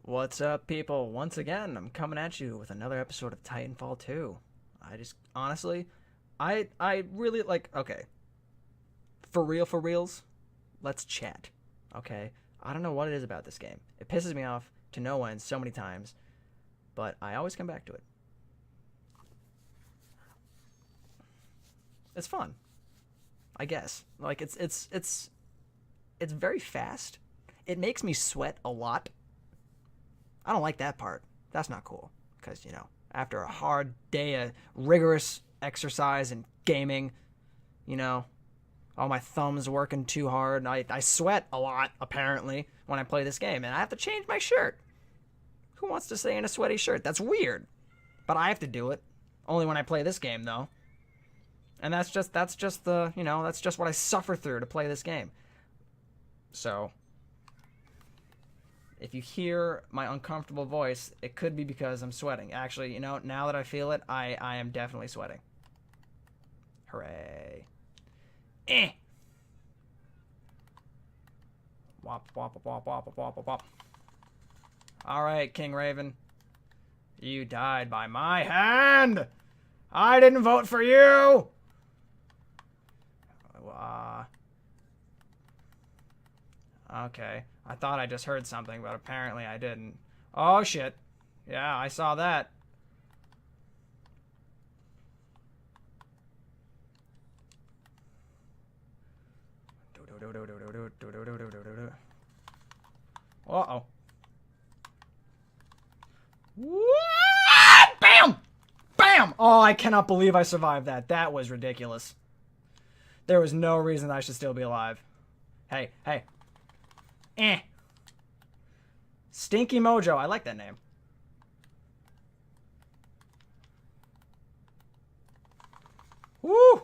What's up, people? Once again, I'm coming at you with another episode of Titanfall 2. I just, honestly, I really, okay, for reals, let's chat, okay? I don't know what it is about this game. It pisses me off to no end so many times, but I always come back to it. It's fun, I guess. Like, it's very fast. It makes me sweat a lot. I don't like that part. That's not cool. Because, after a hard day of rigorous exercise and gaming, all my thumbs working too hard, I sweat a lot, apparently, when I play this game. And I have to change my shirt. Who wants to stay in a sweaty shirt? That's weird. But I have to do it. Only when I play this game, though. And that's just what I suffer through to play this game. So, if you hear my uncomfortable voice, it could be because I'm sweating. Actually, now that I feel it, I am definitely sweating. Hooray. Wop, wop, wop, wop, wop, wop. Alright, King Raven. You died by my hand! I didn't vote for you! Okay. I thought I just heard something, but apparently I didn't. Oh, shit. Yeah, I saw that. Uh-oh. What? Bam! Bam! Oh, I cannot believe I survived that. That was ridiculous. There was no reason I should still be alive. Hey, hey. Stinky Mojo. I like that name. Woo!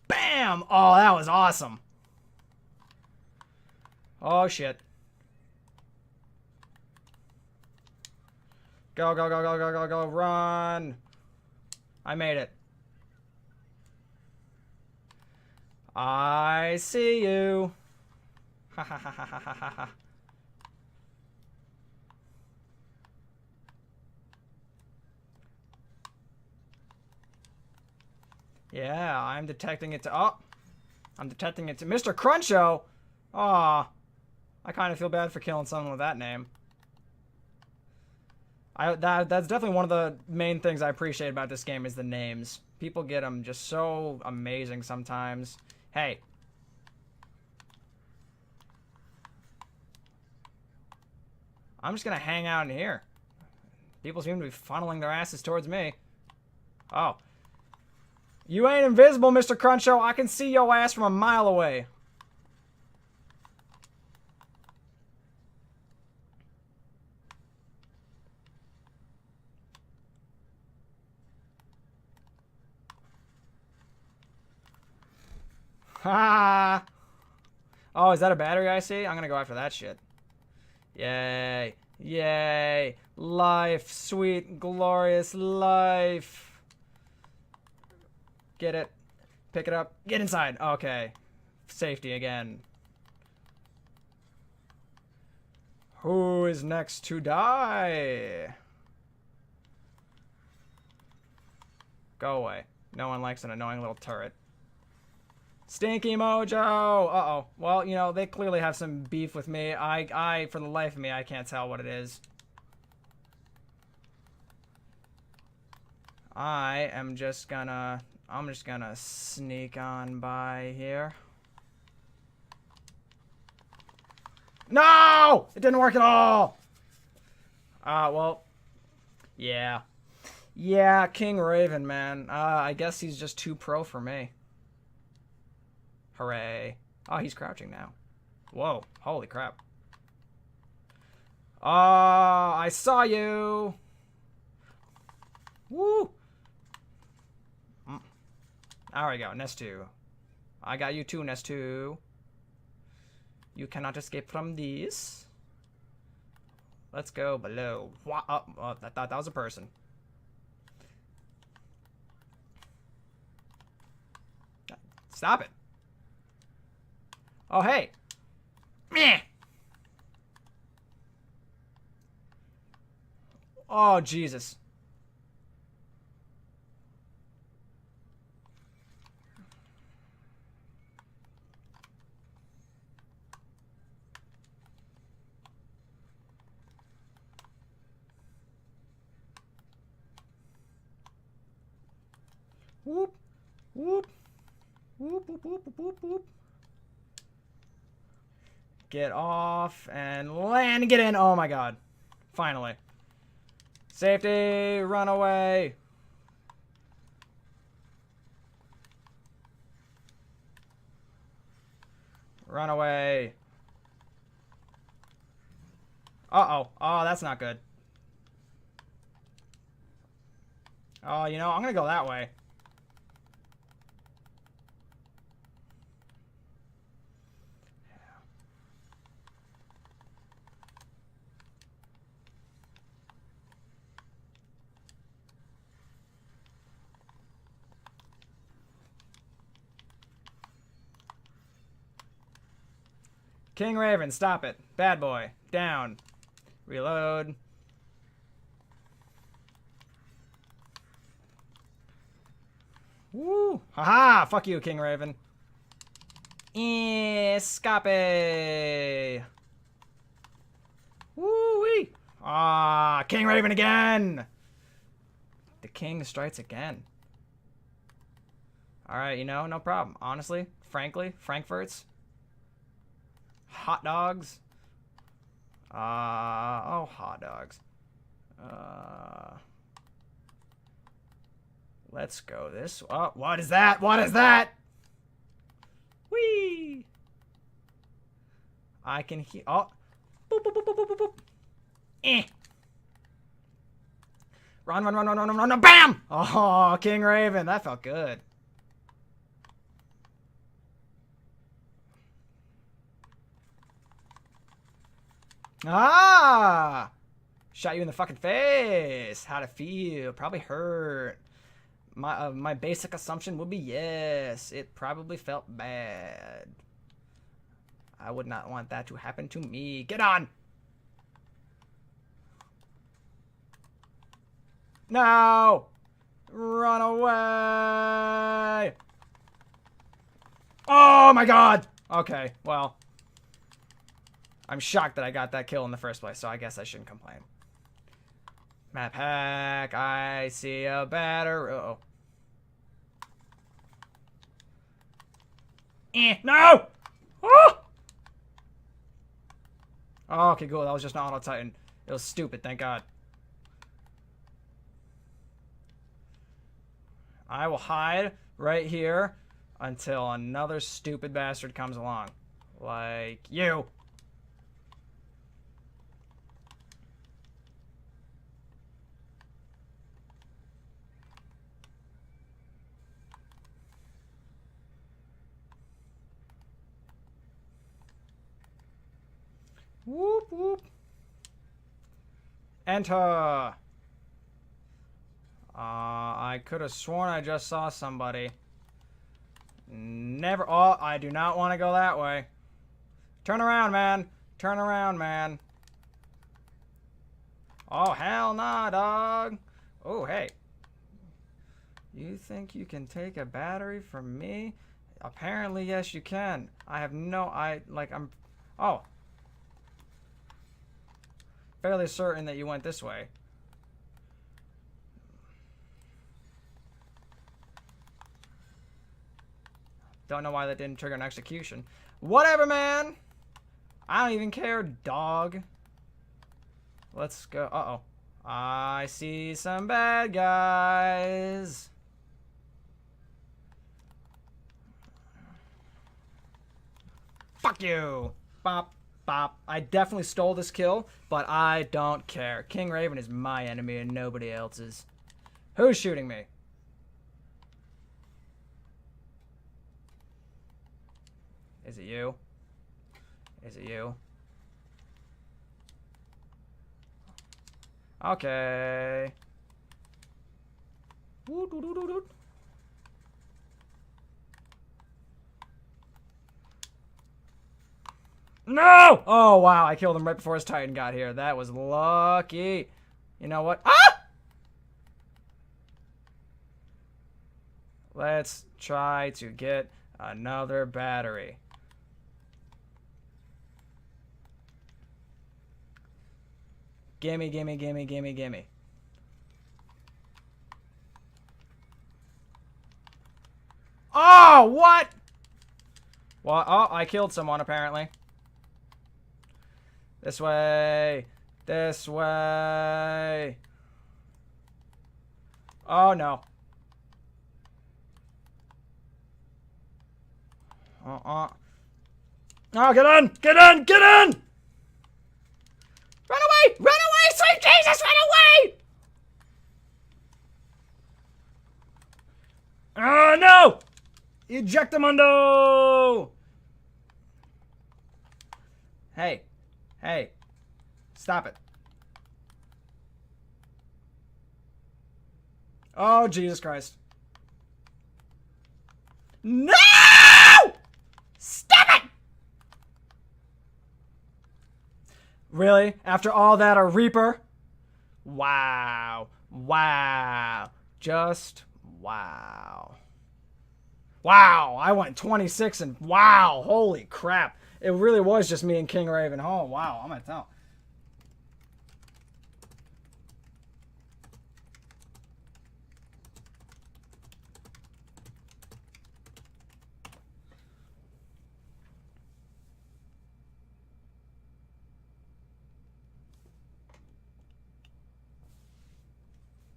Bam! Oh, that was awesome. Oh, shit. Go, go, go, go, go, go, go, run. I made it. I see you. Ha ha ha ha ha ha ha. Yeah, I'm detecting it to... Oh! I'm detecting it to... Mr. Cruncho! Aw. I kind of feel bad for killing someone with that name. That's definitely one of the main things I appreciate about this game is the names. People get them just so amazing sometimes. Hey. I'm just gonna hang out in here. People seem to be funneling their asses towards me. Oh. You ain't invisible, Mr. Cruncho. I can see your ass from a mile away. Ha! Oh, is that a battery I see? I'm gonna go after that shit. Yay. Yay. Life. Sweet, glorious life. Get it. Pick it up. Get inside. Okay. Safety again. Who is next to die? Go away. No one likes an annoying little turret. Stinky Mojo! Uh-oh. Well, they clearly have some beef with me. For the life of me, I can't tell what it is. I'm just gonna sneak on by here. No! It didn't work at all! Well. Yeah. Yeah, King Raven, man. I guess he's just too pro for me. Hooray. Oh, he's crouching now. Whoa. Holy crap. Oh, I saw you. Woo. There we go. Nest 2. I got you too, Nest 2. You cannot escape from this. Let's go below. I thought that was a person. Stop it. Oh, hey. Meh. Oh, Jesus. Whoop. Whoop. Whoop, whoop, whoop, whoop, whoop. Get off and land. Get in. Oh, my God. Finally. Safety. Run away. Run away. Uh-oh. Oh, that's not good. Oh, you know, I'm gonna go that way. King Raven, stop it. Bad boy. Down. Reload. Woo! Haha! Fuck you, King Raven. Escape! Woo-wee! Ah, King Raven again! The king strikes again. Alright, you know, no problem. Honestly, frankly, Frankfurts. Hot dogs. Oh, hot dogs. Let's go this. Oh, what is that? What is that? Whee! I can hear. Oh. Boop, boop, boop, boop, boop, boop. Eh. Run, run, run, run, run, run, run. Bam! Oh, King Raven. That felt good. Ah! Shot you in the fucking face. How'd it feel? Probably hurt. My basic assumption would be yes. It probably felt bad. I would not want that to happen to me. Get on! No! Run away! Oh my God! Okay, well. I'm shocked that I got that kill in the first place, so I guess I shouldn't complain. Map hack. I see a battery. Uh-oh. No! Oh! Oh, okay, cool. That was just an auto titan. It was stupid, thank God. I will hide right here until another stupid bastard comes along. Like you. Whoop, whoop. Enter. I could have sworn I just saw somebody. Never. Oh, I do not want to go that way. Turn around, man. Turn around, man. Oh, hell nah, dog. Oh, hey. You think you can take a battery from me? Apparently, yes, you can. I have no... I'm... Oh. Fairly certain that you went this way. Don't know why that didn't trigger an execution. Whatever, man. I don't even care, dog. Let's go. Uh-oh. I see some bad guys. Fuck you. Bop, bop. I definitely stole this kill, but I don't care. King Raven is my enemy and nobody else's. Who's shooting me? Is it you? Is it you? Okay. No! Oh, wow. I killed him right before his Titan got here. That was lucky. You know what? Ah! Let's try to get another battery. Gimme, gimme, gimme, gimme, gimme. Oh, what? Well, oh, I killed someone, apparently. This way. This way. Oh, no. Oh, get in! Get in! Get in! Run away! Run away! Sweet Jesus, run away! Oh, no! Ejectamundo! Hey. Hey. Stop it. Oh, Jesus Christ. No! Stop it! Really? After all that, a Reaper? Wow. Wow. Just wow. Wow. I went 26 and wow. Holy crap. It really was just me and King Raven. Oh, wow. I'm going to tell.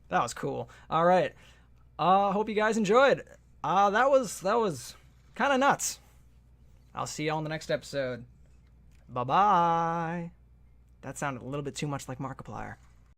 That was cool. All right. Hope you guys enjoyed. That was kind of nuts. I'll see you all in the next episode. Bye-bye. That sounded a little bit too much like Markiplier.